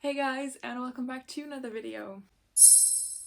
Hey guys, and welcome back to another video. So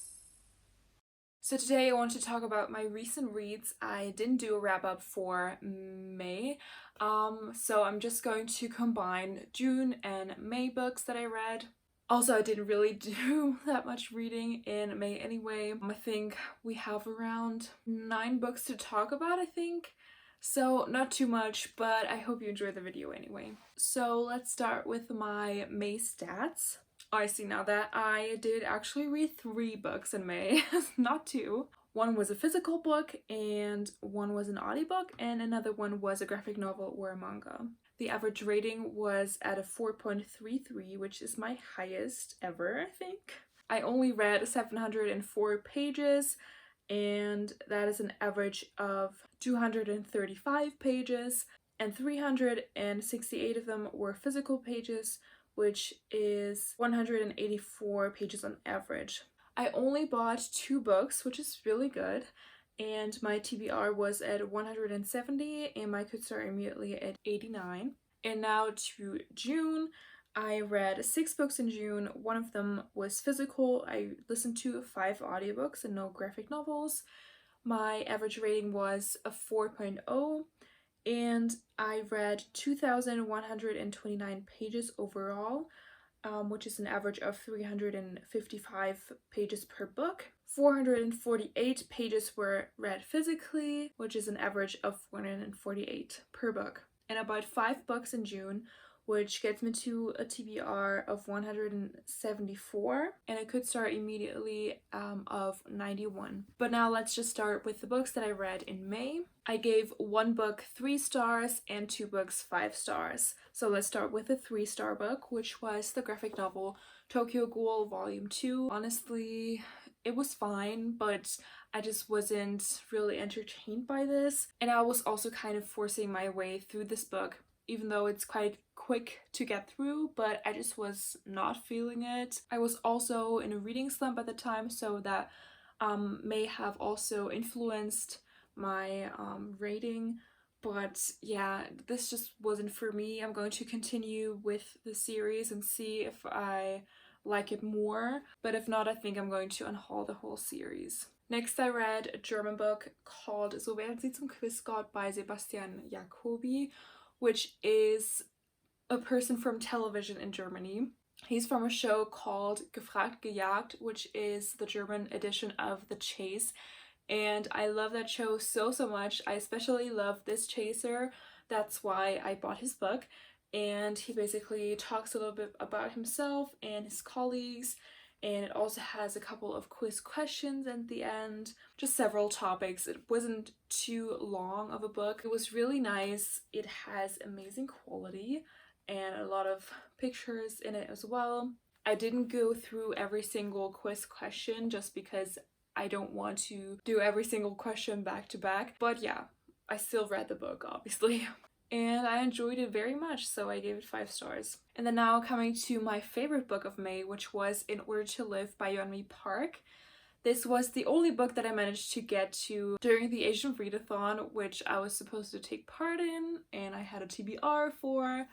today I want to talk about my recent reads. I didn't do a wrap up for May, so I'm just going to combine June and May books that I read. Also, I didn't really do that much reading in May anyway. I think we have around 9 books to talk about, I think. So not too much, but I hope you enjoy the video anyway. So let's start with my May stats. I see now that I did actually read 3 books in May, not 2. One was a physical book, and one was an audiobook, and another one was a graphic novel or a manga. The average rating was at a 4.33, which is my highest ever, I think. I only read 704 pages, and that is an average of 235 pages, and 368 of them were physical pages, which is 184 pages on average. I only bought 2 books, which is really good, and my TBR was at 170 and my could start immediately at 89. And now to June, I read 6 books in June. One of them was physical. I listened to 5 audiobooks and no graphic novels. My average rating was a 4.0. And I read 2,129 pages overall, which is an average of 355 pages per book. 448 pages were read physically, which is an average of 148 per book. And I bought 5 books in June, which gets me to a TBR of 174, and I could start immediately of 91. But now let's just start with the books that I read in May. I gave 1 book 3 stars and 2 books 5 stars. So let's start with the 3-star book, which was the graphic novel Tokyo Ghoul Volume 2. Honestly, it was fine, but I just wasn't really entertained by this. And I was also kind of forcing my way through this book, even though it's quite quick to get through, but I just was not feeling it. I was also in a reading slump at the time, so that may have also influenced my rating. But yeah, this just wasn't for me. I'm going to continue with the series and see if I like it more, but if not, I think I'm going to unhaul the whole series. Next, I read a German book called So werden Sie zum Quizgott by Sebastian Jacobi, which is a person from television in Germany. He's from a show called Gefragt Gejagt, which is the German edition of The Chase. And I love that show so much. I especially love this chaser. That's why I bought his book. And he basically talks a little bit about himself and his colleagues. And it also has a couple of quiz questions at the end. Just several topics. It wasn't too long of a book. It was really nice. It has amazing quality and a lot of pictures in it as well. I didn't go through every single quiz question just because I don't want to do every single question back to back. But yeah, I still read the book, obviously. And I enjoyed it very much, so I gave it 5 stars. And then now coming to my favorite book of May, which was In Order to Live by Yeonmi Park. This was the only book that I managed to get to during the Asian Readathon, which I was supposed to take part in, and I had a TBR for.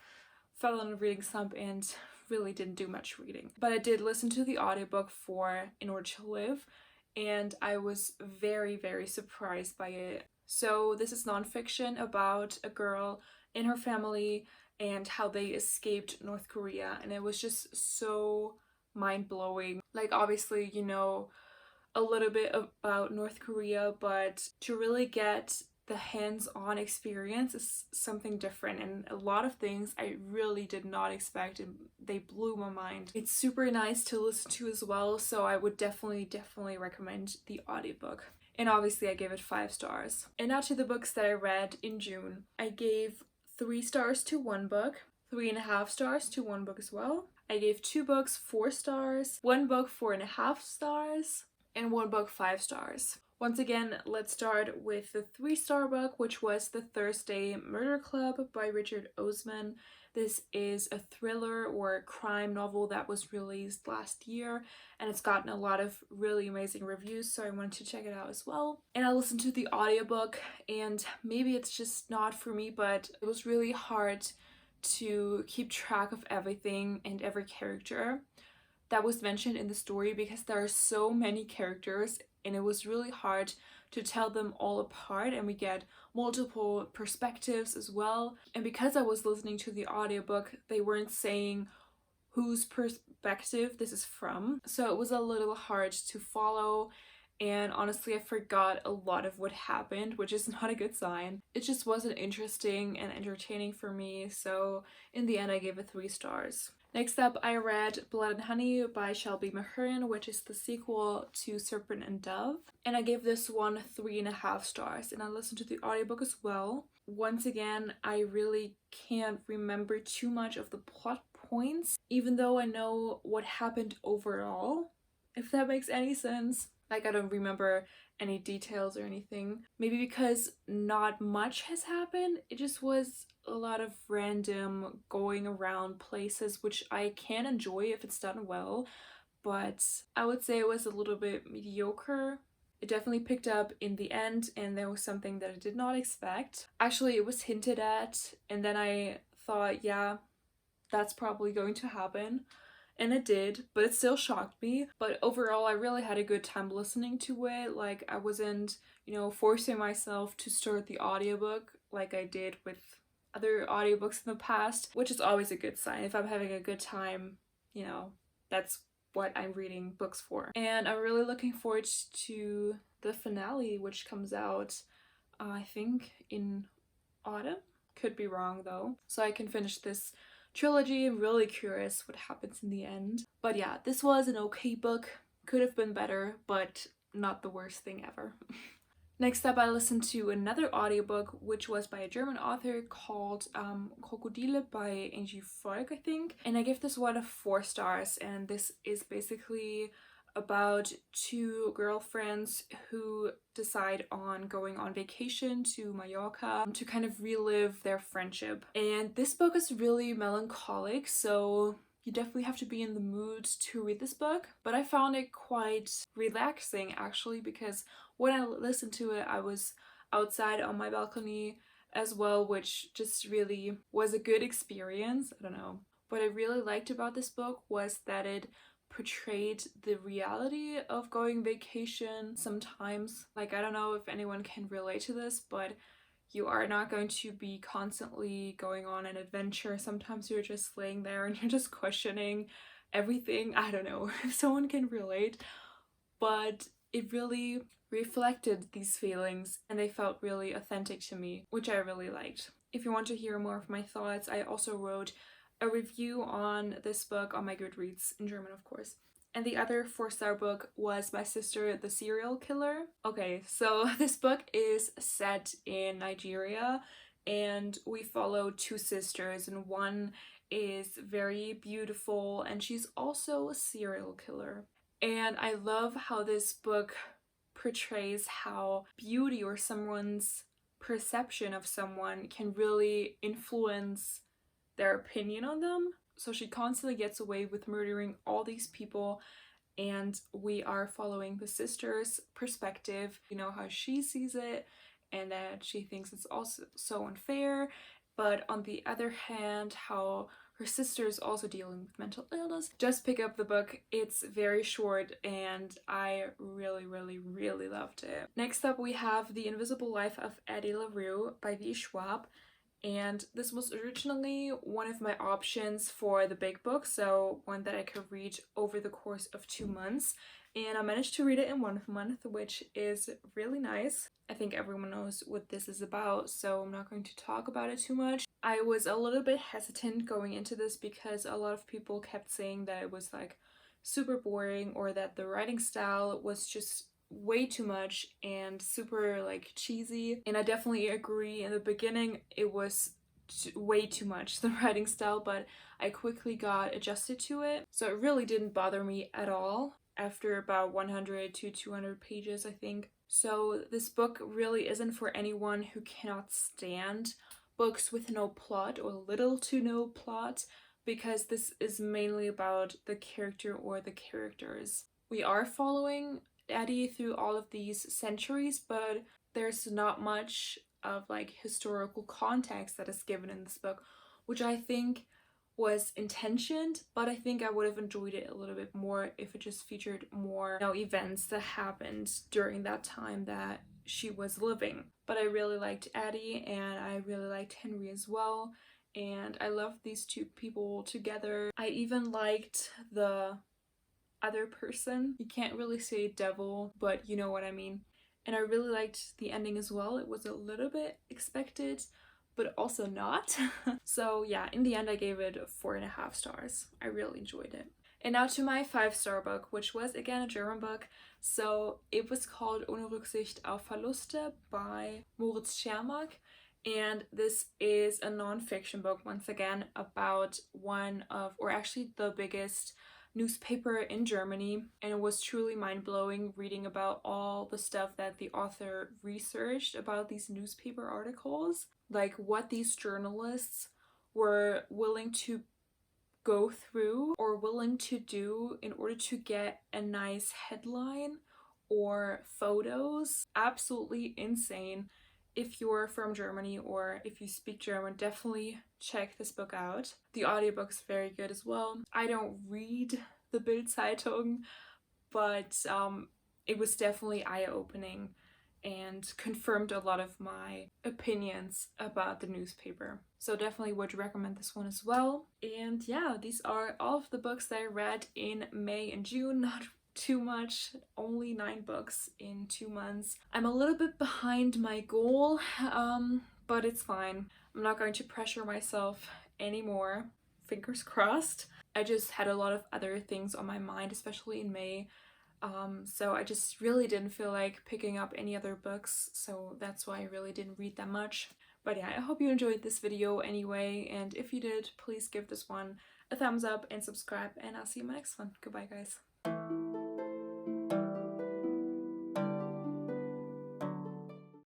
Fell on a reading slump and really didn't do much reading. But I did listen to the audiobook for In Order to Live, and I was very surprised by it. So this is nonfiction about a girl and her family and how they escaped North Korea, and it was just so mind-blowing. Like, obviously, you know a little bit about North Korea, but to really get the hands-on experience is something different, and a lot of things I really did not expect, and they blew my mind. It's super nice to listen to as well, so I would definitely recommend the audiobook. And obviously I gave it 5 stars. And now to the books that I read in June. I gave 3 stars to 1 book, 3.5 stars to 1 book as well. I gave 2 books 4 stars, 1 book 4.5 stars, and 1 book 5 stars. Once again, let's start with the 3-star book, which was The Thursday Murder Club by Richard Osman. This is a thriller or crime novel that was released last year, and it's gotten a lot of really amazing reviews, so I wanted to check it out as well. And I listened to the audiobook, and maybe it's just not for me, but it was really hard to keep track of everything and every character that was mentioned in the story, because there are so many characters and it was really hard to tell them all apart, and we get multiple perspectives as well. And because I was listening to the audiobook, they weren't saying whose perspective this is from, so it was a little hard to follow. And honestly, I forgot a lot of what happened, which is not a good sign. It just wasn't interesting and entertaining for me, so in the end I gave it 3 stars. Next up, I read Blood and Honey by Shelby Mahurin, which is the sequel to Serpent and Dove. And I gave this one 3.5 stars, and I listened to the audiobook as well. Once again, I really can't remember too much of the plot points, even though I know what happened overall, if that makes any sense. Like, I don't remember any details or anything. Maybe because not much has happened, it just was a lot of random going around places, which I can enjoy if it's done well, but I would say it was a little bit mediocre. It definitely picked up in the end, and there was something that I did not expect. Actually, it was hinted at, and then I thought, yeah, that's probably going to happen. And it did, but it still shocked me. But overall, I really had a good time listening to it. Like, I wasn't, forcing myself to start the audiobook like I did with other audiobooks in the past, which is always a good sign. If I'm having a good time, that's what I'm reading books for. And I'm really looking forward to the finale, which comes out, I think, in autumn. Could be wrong though. So I can finish this trilogy. I'm really curious what happens in the end. But yeah, this was an okay book. Could have been better, but not the worst thing ever. Next up, I listened to another audiobook, which was by a German author called Krokodile by Angie Volk, I think. And I give this one 4 stars, and this is basically about 2 girlfriends who decide on going on vacation to Mallorca to kind of relive their friendship. And this book is really melancholic, so you definitely have to be in the mood to read this book. But I found it quite relaxing, actually, because when I listened to it, I was outside on my balcony as well, which just really was a good experience. I don't know. What I really liked about this book was that it portrayed the reality of going vacation sometimes. Like, I don't know if anyone can relate to this, but you are not going to be constantly going on an adventure. Sometimes you're just laying there and you're just questioning everything. I don't know if someone can relate, but it really reflected these feelings and they felt really authentic to me, which I really liked. If you want to hear more of my thoughts, I also wrote a review on this book on my Goodreads, in German of course. And the other 4-star book was My Sister the Serial Killer. Okay, so this book is set in Nigeria, and we follow 2 sisters, and one is very beautiful and she's also a serial killer. And I love how this book portrays how beauty or someone's perception of someone can really influence their opinion on them. So she constantly gets away with murdering all these people, and we are following the sister's perspective, how she sees it, and that she thinks it's also so unfair. But on the other hand, how her sister is also dealing with mental illness. Just pick up the book. It's very short and I really, really, really loved it. Next up, we have The Invisible Life of Addie LaRue by V. Schwab. And this was originally one of my options for the big book, so one that I could read over the course of 2 months. And I managed to read it in 1 month, which is really nice. I think everyone knows what this is about, so I'm not going to talk about it too much. I was a little bit hesitant going into this because a lot of people kept saying that it was like super boring, or that the writing style was just way too much and super like cheesy. And I definitely agree. In the beginning it was way too much, the writing style, but I quickly got adjusted to it, so it really didn't bother me at all after about 100 to 200 pages, I think. So this book really isn't for anyone who cannot stand books with no plot or little to no plot, because this is mainly about the character or the characters. We are following Addie through all of these centuries, but there's not much of like historical context that is given in this book, which I think was intentioned, but I think I would have enjoyed it a little bit more if it just featured more, events that happened during that time that she was living. But I really liked Addie and I really liked Henry as well, and I loved these two people together. I even liked the other person. You can't really say devil, but you know what I mean. And I really liked the ending as well. It was a little bit expected, but also not. So yeah, in the end I gave it 4.5 stars. I really enjoyed it. And now to my 5-star book, which was again a German book. So it was called Ohne Rücksicht auf Verluste by Moritz Schermack. And this is a non-fiction book, once again, about one of, or actually the biggest newspaper in Germany. And it was truly mind-blowing reading about all the stuff that the author researched about these newspaper articles, like what these journalists were willing to go through or willing to do in order to get a nice headline or photos. Absolutely insane. If you're from Germany or if you speak German, definitely check this book out. The audiobook's very good as well. I don't read the Bild-Zeitung, but it was definitely eye-opening and confirmed a lot of my opinions about the newspaper. So definitely would recommend this one as well. And yeah, these are all of the books that I read in May and June. Not too much, only 9 books in 2 months. I'm a little bit behind my goal, but it's fine. I'm not going to pressure myself anymore. Fingers crossed. I just had a lot of other things on my mind, especially in May. So I just really didn't feel like picking up any other books, so that's why I really didn't read that much. But yeah, I hope you enjoyed this video anyway, and if you did, please give this one a thumbs up and subscribe, and I'll see you in my next one. Goodbye, guys.